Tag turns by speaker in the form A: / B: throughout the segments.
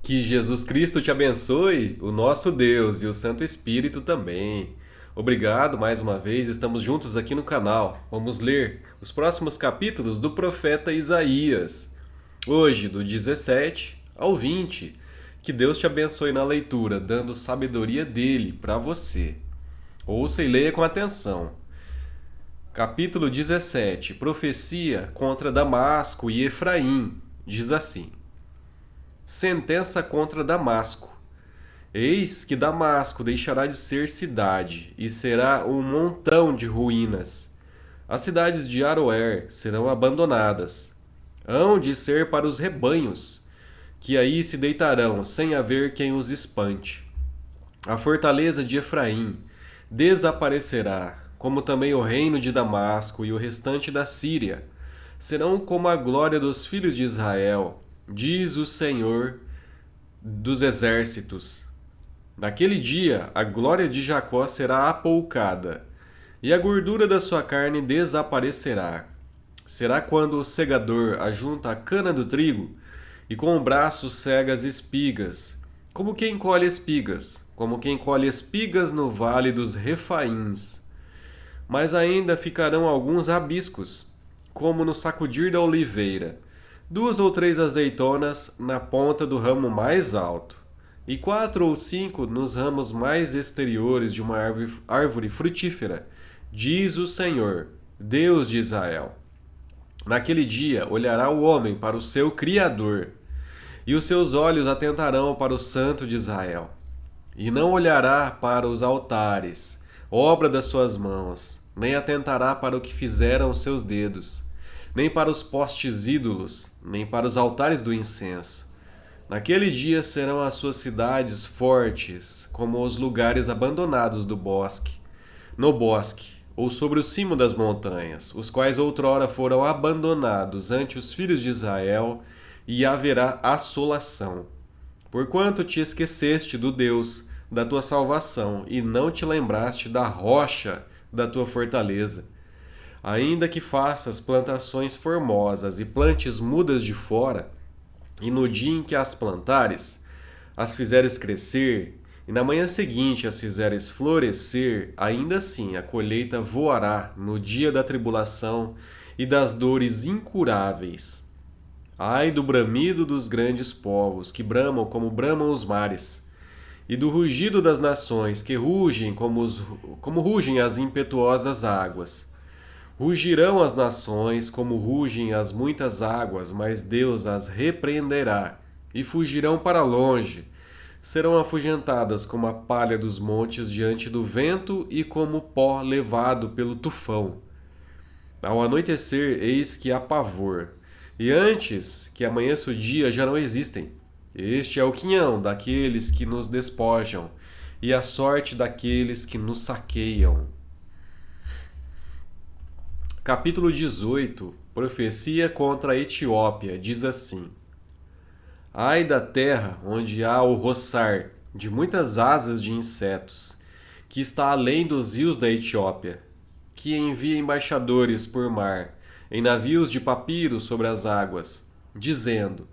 A: Que Jesus Cristo te abençoe, o nosso Deus e o Santo Espírito também. Obrigado mais uma vez, estamos juntos aqui no canal. Vamos ler os próximos capítulos do profeta Isaías. Hoje, do 17 ao 20. Que Deus te abençoe na leitura, dando sabedoria dele para você. Ouça e leia com atenção. Capítulo 17. Profecia contra Damasco e Efraim. Diz assim: Sentença contra Damasco. Eis que Damasco deixará de ser cidade, e será um montão de ruínas. As cidades de Aroer serão abandonadas. Hão de ser para os rebanhos, que aí se deitarão, sem haver quem os espante. A fortaleza de Efraim desaparecerá, como também o reino de Damasco e o restante da Síria. Serão como a glória dos filhos de Israel, diz o Senhor dos exércitos. Naquele dia, a glória de Jacó será apoucada, e a gordura da sua carne desaparecerá. Será quando o segador ajunta a cana do trigo, e com o braço cega as espigas, como quem colhe espigas no vale dos Refaíns. Mas ainda ficarão alguns rabiscos, como no sacudir da oliveira, 2 ou 3 azeitonas na ponta do ramo mais alto, e 4 ou 5 nos ramos mais exteriores de uma árvore frutífera, diz o Senhor, Deus de Israel. Naquele dia olhará o homem para o seu Criador, e os seus olhos atentarão para o Santo de Israel. E não olhará para os altares, obra das suas mãos, nem atentará para o que fizeram os seus dedos, nem para os postes ídolos, nem para os altares do incenso. Naquele dia serão as suas cidades fortes, como os lugares abandonados do bosque, no bosque, ou sobre o cimo das montanhas, os quais outrora foram abandonados ante os filhos de Israel, e haverá assolação. Porquanto te esqueceste do Deus da tua salvação, e não te lembraste da rocha da tua fortaleza. Ainda que faças plantações formosas e plantes mudas de fora, e no dia em que as plantares, as fizeres crescer, e na manhã seguinte as fizeres florescer, ainda assim a colheita voará no dia da tribulação e das dores incuráveis. Ai do bramido dos grandes povos, que bramam como bramam os mares, e do rugido das nações, que rugem como rugem as impetuosas águas. Rugirão as nações como rugem as muitas águas, mas Deus as repreenderá, e fugirão para longe. Serão afugentadas como a palha dos montes diante do vento e como pó levado pelo tufão. Ao anoitecer, eis que há pavor, e antes que amanheça o dia já não existem. Este é o quinhão daqueles que nos despojam, e a sorte daqueles que nos saqueiam. Capítulo 18. Profecia contra a Etiópia. Diz assim: Ai da terra onde há o roçar de muitas asas de insetos, que está além dos rios da Etiópia, que envia embaixadores por mar, em navios de papiro sobre as águas, dizendo: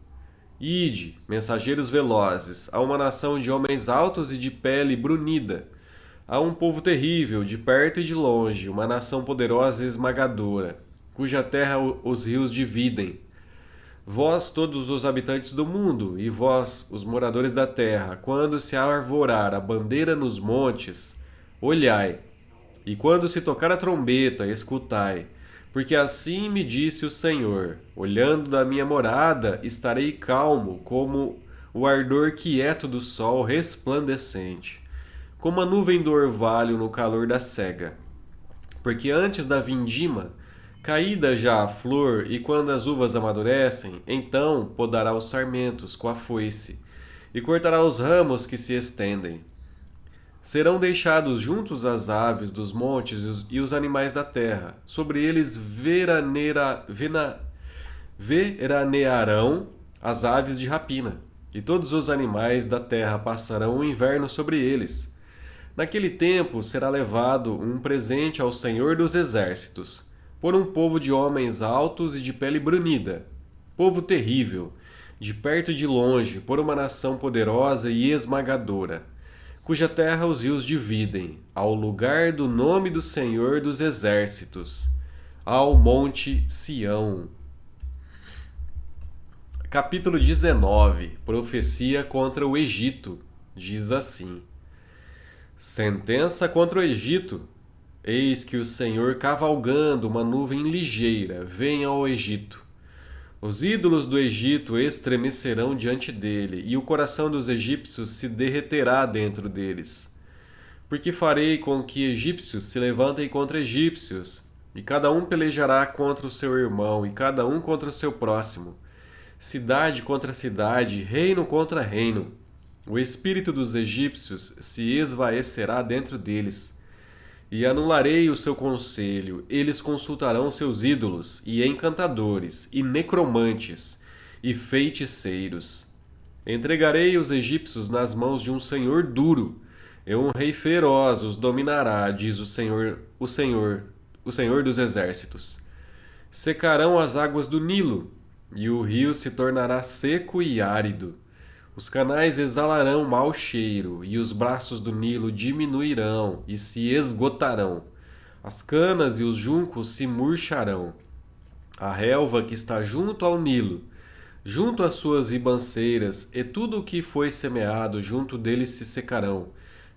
A: Ide, mensageiros velozes, a uma nação de homens altos e de pele brunida, a um povo terrível, de perto e de longe, uma nação poderosa e esmagadora, cuja terra os rios dividem. Vós, todos os habitantes do mundo, e vós, os moradores da terra, quando se arvorar a bandeira nos montes, olhai, e quando se tocar a trombeta, escutai, porque assim me disse o Senhor: olhando da minha morada, estarei calmo, como o ardor quieto do sol resplandecente, como a nuvem do orvalho no calor da sega. Porque antes da vindima, caída já a flor, e quando as uvas amadurecem, então podará os sarmentos com a foice, e cortará os ramos que se estendem. Serão deixados juntos as aves dos montes e os animais da terra. Sobre eles veranearão as aves de rapina, e todos os animais da terra passarão o inverno sobre eles. Naquele tempo será levado um presente ao Senhor dos Exércitos, por um povo de homens altos e de pele brunida, povo terrível, de perto e de longe, por uma nação poderosa e esmagadora, cuja terra os rios dividem, ao lugar do nome do Senhor dos Exércitos, ao monte Sião. Capítulo 19. Profecia contra o Egito. Diz assim: Sentença contra o Egito. Eis que o Senhor, cavalgando uma nuvem ligeira, vem ao Egito. Os ídolos do Egito estremecerão diante dele, e o coração dos egípcios se derreterá dentro deles. Porque farei com que egípcios se levantem contra egípcios, e cada um pelejará contra o seu irmão, e cada um contra o seu próximo. Cidade contra cidade, reino contra reino. O espírito dos egípcios se esvaecerá dentro deles. E anularei o seu conselho, eles consultarão seus ídolos, e encantadores, e necromantes, e feiticeiros. Entregarei os egípcios nas mãos de um senhor duro, e um rei feroz os dominará, diz o Senhor dos Exércitos. Secarão as águas do Nilo, e o rio se tornará seco e árido. Os canais exalarão mau cheiro, e os braços do Nilo diminuirão e se esgotarão. As canas e os juncos se murcharão. A relva que está junto ao Nilo, junto às suas ribanceiras, e tudo o que foi semeado junto deles se secarão.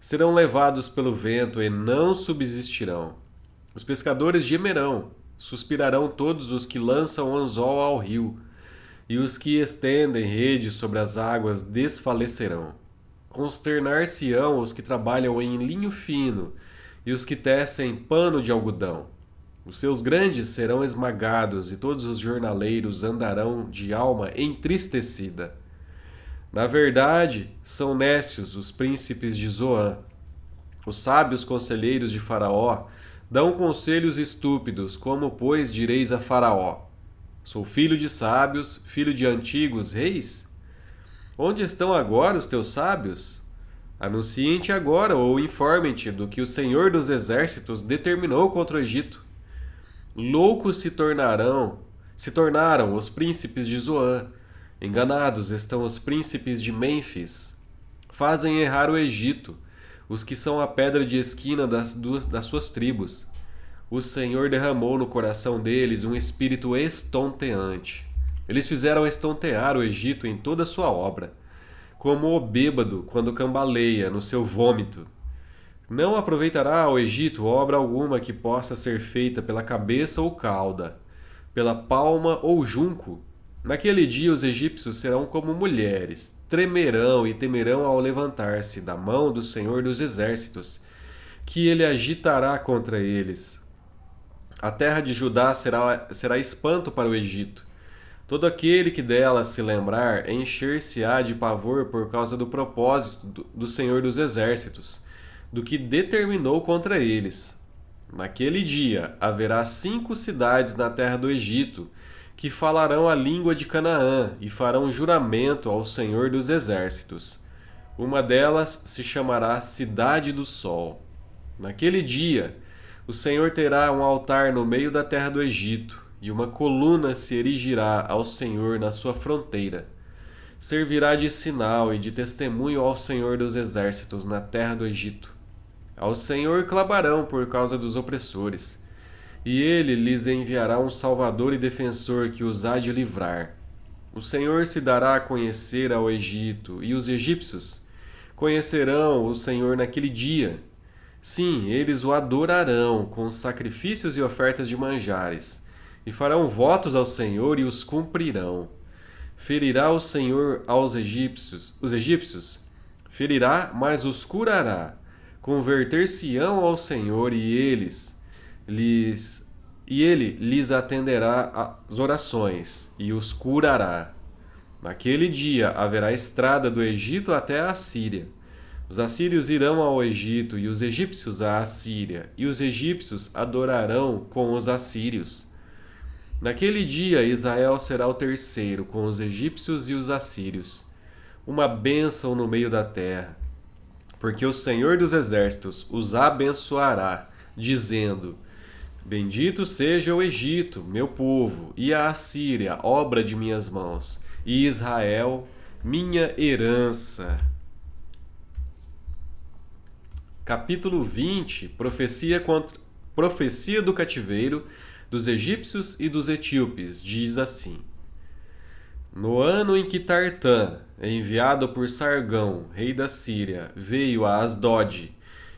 A: Serão levados pelo vento e não subsistirão. Os pescadores gemerão, suspirarão todos os que lançam anzol ao rio, e os que estendem redes sobre as águas desfalecerão. Consternar-se-ão os que trabalham em linho fino, e os que tecem pano de algodão. Os seus grandes serão esmagados, e todos os jornaleiros andarão de alma entristecida. Na verdade, são nécios os príncipes de Zoan. Os sábios conselheiros de Faraó dão conselhos estúpidos, como, pois, direis a Faraó: Sou filho de sábios, filho de antigos reis? Onde estão agora os teus sábios? Anunciem-te agora ou informem-te do que o Senhor dos Exércitos determinou contra o Egito. Loucos se tornaram os príncipes de Zoan. Enganados estão os príncipes de Mênfis. Fazem errar o Egito, os que são a pedra de esquina das suas tribos. O Senhor derramou no coração deles um espírito estonteante. Eles fizeram estontear o Egito em toda a sua obra, como o bêbado quando cambaleia no seu vômito. Não aproveitará ao Egito obra alguma que possa ser feita pela cabeça ou cauda, pela palma ou junco. Naquele dia os egípcios serão como mulheres, tremerão e temerão ao levantar-se da mão do Senhor dos Exércitos, que ele agitará contra eles. A terra de Judá será espanto para o Egito. Todo aquele que dela se lembrar encher-se-á de pavor por causa do propósito do Senhor dos Exércitos, do que determinou contra eles. Naquele dia haverá 5 cidades na terra do Egito, que falarão a língua de Canaã e farão juramento ao Senhor dos Exércitos. Uma delas se chamará Cidade do Sol. Naquele dia, o Senhor terá um altar no meio da terra do Egito, e uma coluna se erigirá ao Senhor na sua fronteira. Servirá de sinal e de testemunho ao Senhor dos Exércitos na terra do Egito. Ao Senhor clamarão por causa dos opressores, e ele lhes enviará um Salvador e defensor que os há de livrar. O Senhor se dará a conhecer ao Egito, e os egípcios conhecerão o Senhor naquele dia. Sim, eles o adorarão com sacrifícios e ofertas de manjares, e farão votos ao Senhor e os cumprirão. Ferirá o Senhor aos egípcios, os egípcios, ferirá, mas os curará. Converter-se-ão ao Senhor e ele lhes atenderá as orações e os curará. Naquele dia haverá estrada do Egito até a Assíria. Os assírios irão ao Egito e os egípcios à Assíria, e os egípcios adorarão com os assírios. Naquele dia Israel será o terceiro com os egípcios e os assírios, uma bênção no meio da terra, porque o Senhor dos Exércitos os abençoará, dizendo: Bendito seja o Egito, meu povo, e a Assíria, obra de minhas mãos, e Israel, minha herança. Capítulo 20, profecia do cativeiro dos egípcios e dos etíopes, diz assim: No ano em que Tartã, enviado por Sargão, rei da Síria, veio a Asdod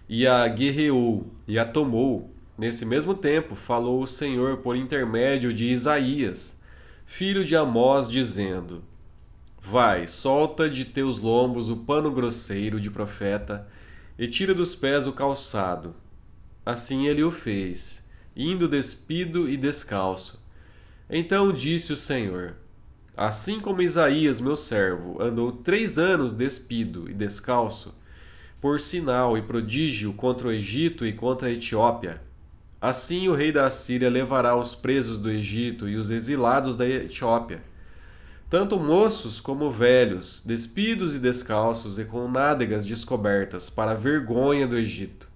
A: e a guerreou e a tomou, nesse mesmo tempo falou o Senhor por intermédio de Isaías, filho de Amós, dizendo: Vai, solta de teus lombos o pano grosseiro de profeta e tira dos pés o calçado. Assim ele o fez, indo despido e descalço. Então disse o Senhor: Assim como Isaías, meu servo, andou 3 anos despido e descalço, por sinal e prodígio contra o Egito e contra a Etiópia, assim o rei da Assíria levará os presos do Egito e os exilados da Etiópia, tanto moços como velhos, despidos e descalços e com nádegas descobertas, para a vergonha do Egito.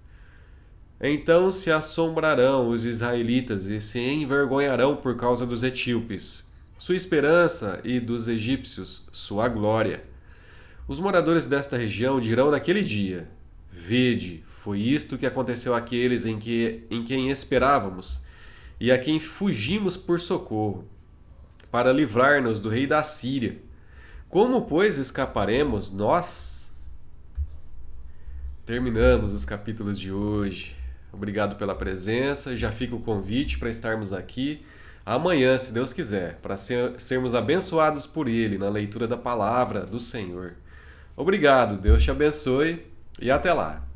A: Então se assombrarão os israelitas e se envergonharão por causa dos etíopes, sua esperança, e dos egípcios, sua glória. Os moradores desta região dirão naquele dia: Vede, foi isto que aconteceu àqueles em quem esperávamos, e a quem fugimos por socorro, para livrar-nos do rei da Síria. Como, pois, escaparemos nós? Terminamos os capítulos de hoje. Obrigado pela presença. Já fica o convite para estarmos aqui amanhã, se Deus quiser, para sermos abençoados por Ele na leitura da palavra do Senhor. Obrigado, Deus te abençoe e até lá.